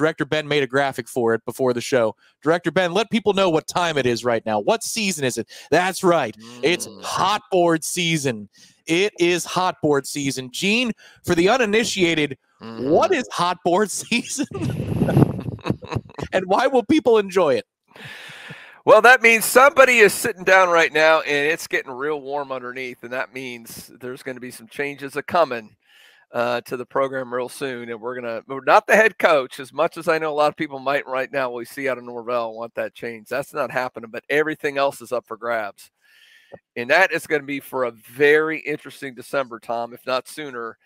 Director Ben made a graphic for it before the show. Director Ben, let people know what time it is right now. What season is it? That's right. It's hot board season. It is hot board season. Gene, for the uninitiated, what is hot board season? And why will people enjoy it? Well, that means somebody is sitting down right now, and it's getting real warm underneath, and that means there's going to be some changes coming to the program real soon. And we're not the head coach, as much as I know a lot of people might right now, we see out of Norvell want that change. That's not happening, but everything else is up for grabs. And that is going to be for a very interesting December, Tom, if not sooner.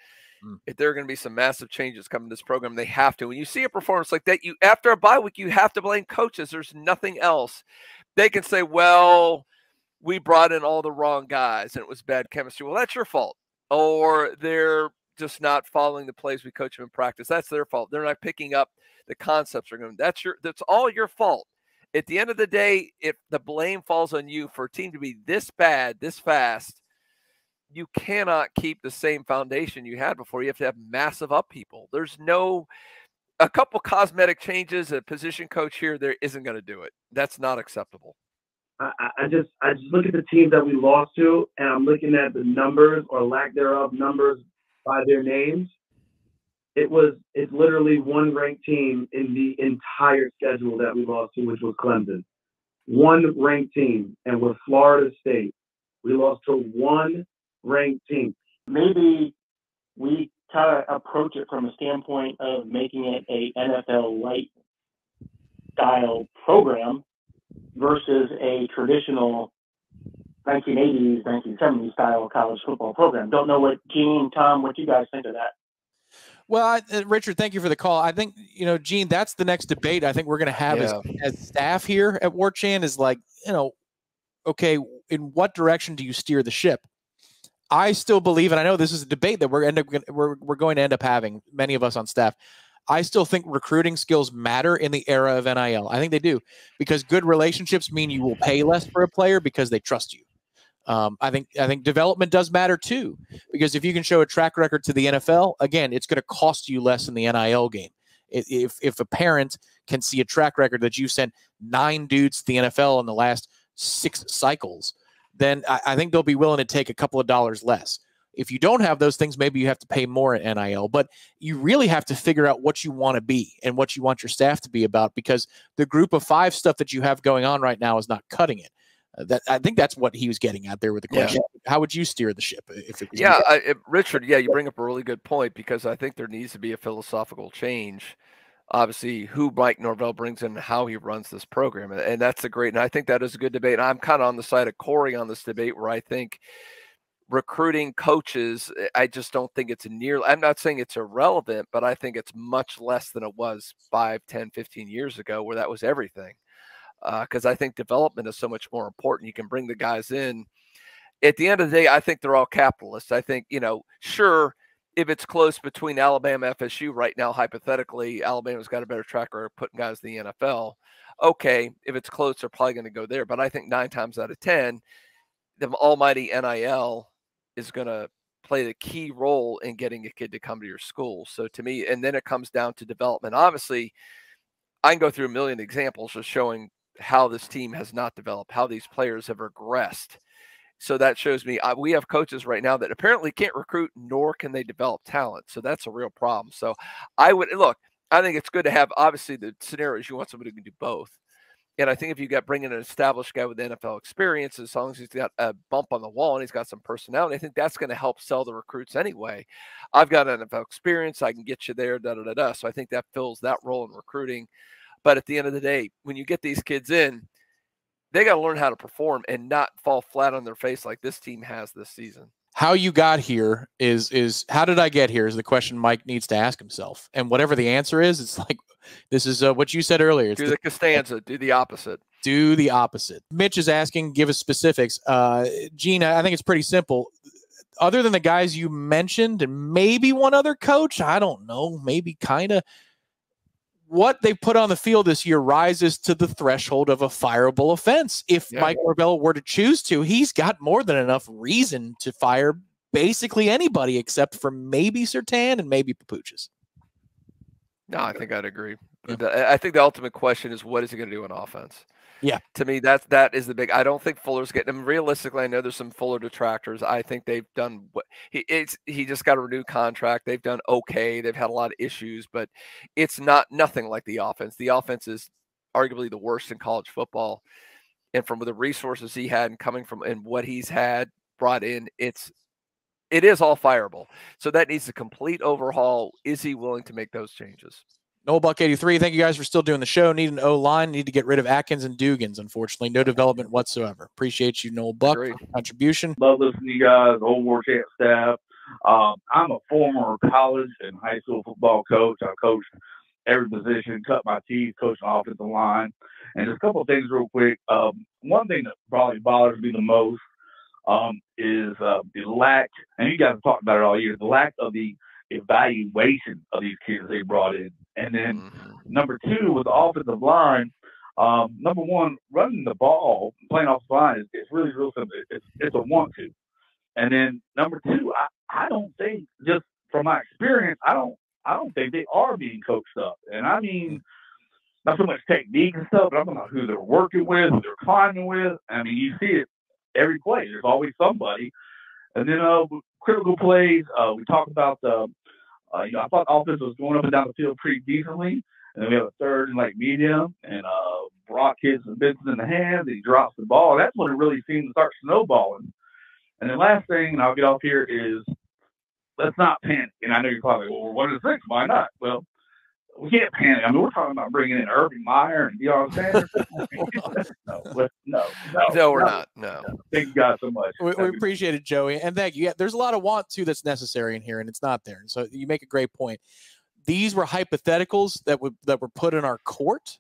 If there are going to be some massive changes coming to this program, they have to. When you see a performance like that, after a bye week, you have to blame coaches. There's nothing else. They can say, well, we brought in all the wrong guys and it was bad chemistry. Well, that's your fault. Or they're just not following the plays we coach them in practice. That's their fault. They're not picking up the concepts. That's all your fault. At the end of the day, if the blame falls on you for a team to be this bad, this fast, you cannot keep the same foundation you had before. You have to have massive upheaval. There's a couple cosmetic changes, a position coach here, there isn't going to do it. That's not acceptable. I just look at the teams that we lost to, and I'm looking at the numbers or lack thereof numbers by their names. It's literally one ranked team in the entire schedule that we lost to, which was Clemson. One ranked team, and with Florida State, we lost to one ranked team. Maybe we kind of approach it from a standpoint of making it a NFL light style program versus a traditional 1980s, 1970s style college football program. Don't know what Gene, Tom, what you guys think of that. Well, Richard, thank you for the call. I think, Gene, that's the next debate I think we're going to have as staff here at Warchant is like, okay, in what direction do you steer the ship? I still believe, and I know this is a debate that we're going to end up having, many of us on staff. I still think recruiting skills matter in the era of NIL. I think they do, because good relationships mean you will pay less for a player because they trust you. I think development does matter too, because if you can show a track record to the NFL, again, it's going to cost you less in the NIL game. If a parent can see a track record that you sent 9 dudes to the NFL in the last 6 cycles, then I think they'll be willing to take a couple of dollars less. If you don't have those things, maybe you have to pay more at NIL, but you really have to figure out what you want to be and what you want your staff to be about, because the group of 5 stuff that you have going on right now is not cutting it. I think that's what he was getting at there with the question. Yeah. How would you steer the ship? If it was Richard, you bring up a really good point, because I think there needs to be a philosophical change. Obviously, who Mike Norvell brings in and how he runs this program. And that's and I think that is a good debate. And I'm kind of on the side of Corey on this debate, where I think recruiting coaches, I just don't think it's I'm not saying it's irrelevant, but I think it's much less than it was 5, 10, 15 years ago, where that was everything. Because I think development is so much more important. You can bring the guys in. At the end of the day, I think they're all capitalists. I think, sure, if it's close between Alabama and FSU right now, hypothetically, Alabama's got a better track record of putting guys in the NFL. Okay, if it's close, they're probably going to go there. But I think 9 times out of 10, the almighty NIL is going to play the key role in getting a kid to come to your school. So to me, and then it comes down to development. Obviously, I can go through a million examples of showing how this team has not developed, how these players have regressed. So that shows me we have coaches right now that apparently can't recruit, nor can they develop talent. So that's a real problem. So I think it's good to have, obviously, the scenarios you want somebody who can do both. And I think if you bring in an established guy with NFL experience, as long as he's got a bump on the wall and he's got some personality, I think that's going to help sell the recruits anyway. I've got NFL experience. I can get you there, da-da-da-da. So I think that fills that role in recruiting. But at the end of the day, when you get these kids in, they got to learn how to perform and not fall flat on their face like this team has this season. How you got here is how did I get here is the question Mike needs to ask himself. And whatever the answer is, it's like, this is what you said earlier. It's do the Costanza, do the opposite. Do the opposite. Mitch is asking, give us specifics. Gene, I think it's pretty simple. Other than the guys you mentioned and maybe one other coach, I don't know, maybe kind of, what they put on the field this year rises to the threshold of a fireable offense. If Mike Norvell were to choose to, he's got more than enough reason to fire basically anybody except for maybe Surtain and maybe Papuchis. No, I think I'd agree. Yeah. I think the ultimate question is, what is he going to do on offense? Yeah. To me, that is the big. I don't think Fuller's getting him. Realistically, I know there's some Fuller detractors. I think they've done what he just got a renewed contract. They've done okay. They've had a lot of issues, but it's nothing like the offense. The offense is arguably the worst in college football. And from the resources he had and coming from and what he's had brought in, it is all fireable. So that needs a complete overhaul. Is he willing to make those changes? Noel Buck 83, thank you guys for still doing the show. Need an O-line. Need to get rid of Atkins and Dugans, unfortunately. No development whatsoever. Appreciate you, Noel Buck, for contribution. Love listening to you guys, old Warchant staff. I'm a former college and high school football coach. I coached every position, cut my teeth, coached an offensive line. And just a couple of things real quick. One thing that probably bothers me the most is the lack, and you guys have talked about it all year, the lack of the evaluation of these kids they brought in. And then number two, with the offensive line, number one, running the ball, playing off the line is really real simple. It's a want to. And then number two, I don't think, just from my experience, I don't think they are being coached up. And I mean, not so much technique and stuff, but I'm talking about who they're working with, who they're climbing with. I mean, you see it every play. There's always somebody. And then critical plays, we talked about I thought offense was going up and down the field pretty decently. And then we have a third and medium, and Brock hits Benson in the hands, and he drops the ball. That's when it really seemed to start snowballing. And the last thing, and I'll get off here, is let's not panic. And I know you're probably, well, we're 1-6, why not? Well, we can't panic. I mean, we're talking about bringing in Urban Meyer, and you know what I'm saying? No, we're not. No. Thank you guys so much. We appreciate it, Joey, and thank you. Yeah, there's a lot of want to that's necessary in here, and it's not there. And so you make a great point. These were hypotheticals that were put in our court.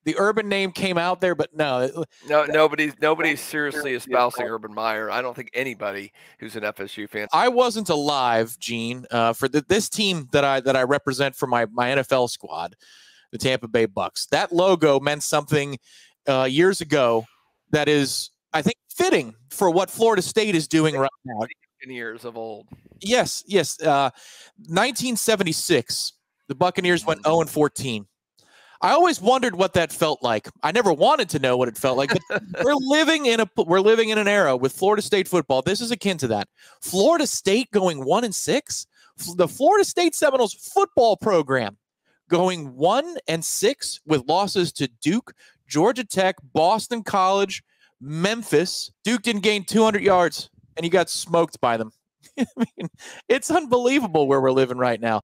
The Urban name came out there, but no, nobody's seriously espousing Urban Meyer. I don't think anybody who's an FSU fan. I wasn't alive, Gene, for this team that I represent for my NFL squad, the Tampa Bay Bucks. That logo meant something years ago that is, I think, fitting for what Florida State is doing right now. Years of old. Yes. 1976, the Buccaneers went 0-14. I always wondered what that felt like. I never wanted to know what it felt like, but we're living in an era with Florida State football. This is akin to that. Florida State going 1-6. The Florida State Seminoles football program going 1-6 with losses to Duke, Georgia Tech, Boston College, Memphis. Duke didn't gain 200 yards, and you got smoked by them. I mean, it's unbelievable where we're living right now.